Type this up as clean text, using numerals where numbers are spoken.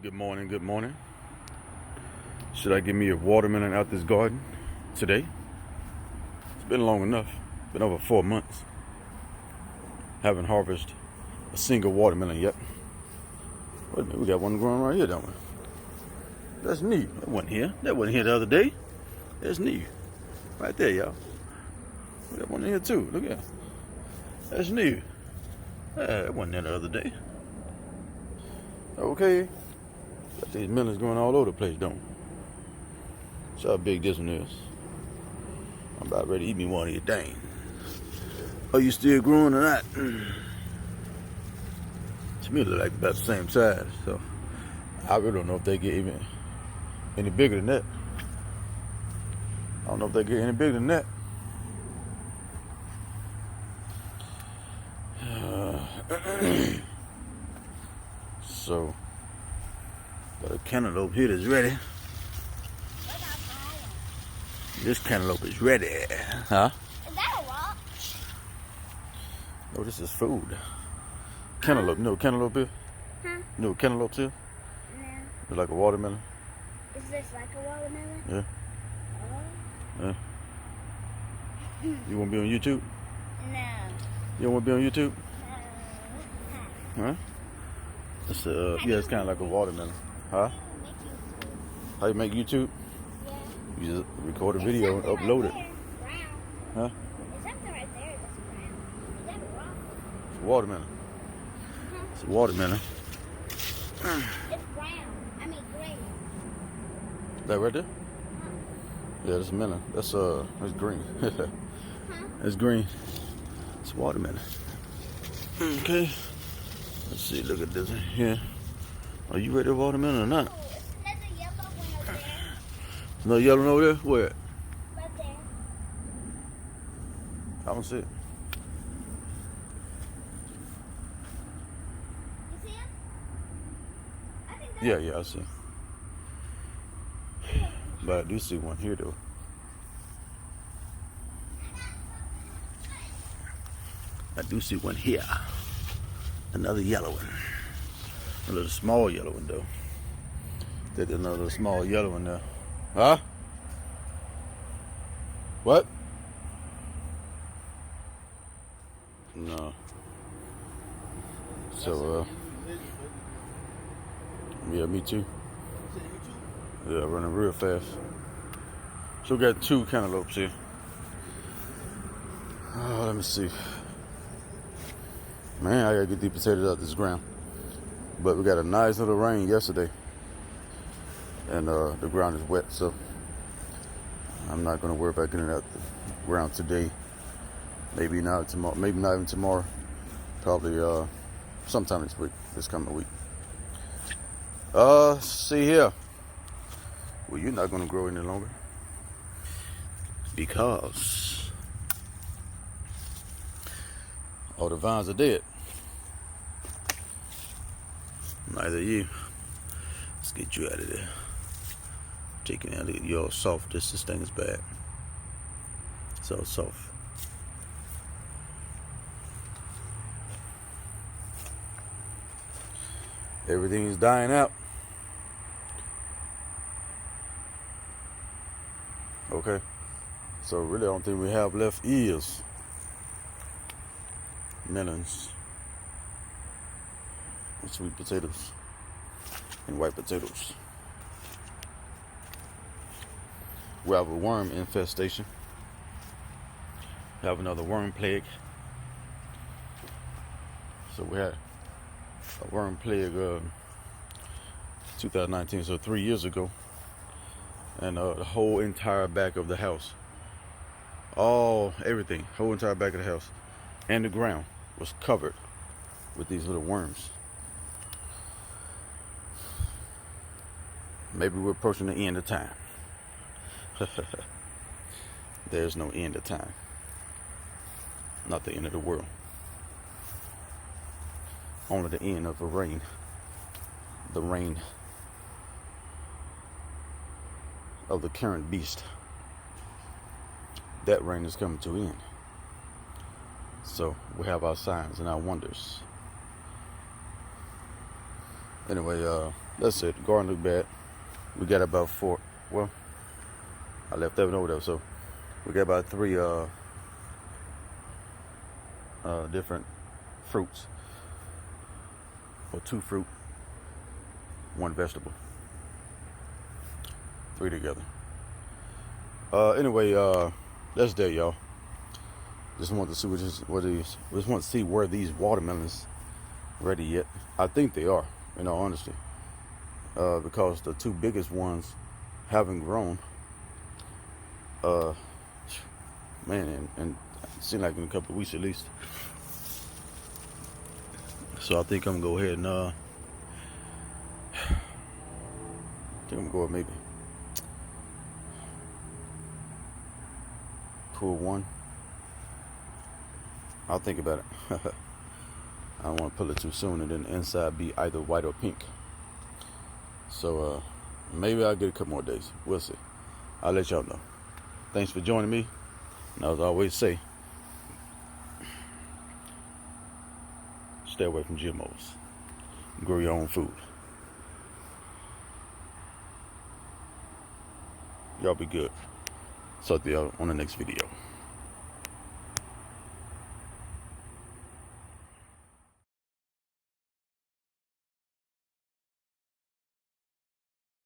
Good morning, good morning. Should I get me a watermelon out this garden today? It's been long enough. Been over 4 months. Haven't harvested a single watermelon yet. Wait a minute, we got one growing right here, don't we? That's new. That wasn't here. That wasn't here the other day. That's new. Right there, y'all. We got one in here too. Look at that. That's new. That wasn't there the other day. Okay. Got these melons going all over the place, don't we? See how big this one is. I'm about ready to eat me one of these. Dang. Are you still growing or not? To me, it look like about the same size. So I really don't know if they get even any bigger than that. I don't know if they get any bigger than that. So, got a cantaloupe here that's ready. This cantaloupe is ready. Huh? Is that a rock? No, this is food. Cantaloupe. You know what cantaloupe is? Huh? You know what cantaloupe is? No. It's like a watermelon. Is this like a watermelon? Yeah. Oh. Yeah. You want to be on YouTube? No. You don't want to be on YouTube? No. Huh? It's yeah, it's kind of like a watermelon. Huh? How you make YouTube? Yeah. You just record a video and upload it. Brown. Huh? Is something right there that's brown? Is that a rock? It's a watermelon. It's a watermelon. It's brown. I mean gray. That right there? Huh? Yeah, that's a melon. That's green. Huh? It's green. It's watermelon. Okay. Let's see. Look at this. Yeah. Are you ready to watermelon or not? Oh, it's another yellow one over there. No yellow over there? Where? Right there. I don't see it. You see it? I think that's Yeah, I see. But I do see one here though. I do see one here. Another yellow one. A little small yellow one though. There's another small yellow one there. Huh? What? No. So yeah, me too. Yeah, running real fast. So we got 2 cantaloupes here. Oh, let me see. Man, I gotta get these potatoes out this ground. But we got a nice little rain yesterday. And the ground is wet, so I'm not gonna worry about getting it out the ground today. Maybe not tomorrow, maybe not even tomorrow. Probably sometime next week, this coming week. See here. Well, you're not gonna grow any longer. Because all the vines are dead. Neither you. Let's get you out of there. Taking out of you're all soft. This thing is bad. It's all soft. Everything's dying out. Okay. So really, the only thing we have left is melons, and sweet potatoes, and white potatoes. We have a worm infestation. We have another worm plague. So we had a worm plague 2019, so 3 years ago. And the whole entire back of the house, everything, whole entire back of the house and the ground was covered with these little worms. Maybe we're approaching the end of time. There's no end of time. Not the end of the world. Only the end of the rain. The reign of the current beast. That reign is coming to an end. So we have our signs and our wonders. Anyway, That's it. The garden look bad. We got about 4. Well, I left that one over there, so we got about 3 different fruits, or 2 fruit, 1 vegetable, 3 together. Anyway, that's that, y'all. Just want to see just want to see where these watermelons ready yet. I think they are, in all honesty, because the 2 biggest ones haven't grown. Man, and it seems like in a couple of weeks at least. So I think I'm gonna go ahead and I think I'm gonna go with maybe pull 1. I'll think about it. I don't want to pull it too soon and then the inside be either white or pink. So maybe I'll get a couple more days. We'll see. I'll let y'all know. Thanks for joining me. And as I always say, stay away from GMOs. Grow your own food. Y'all be good. Talk to y'all on the next video.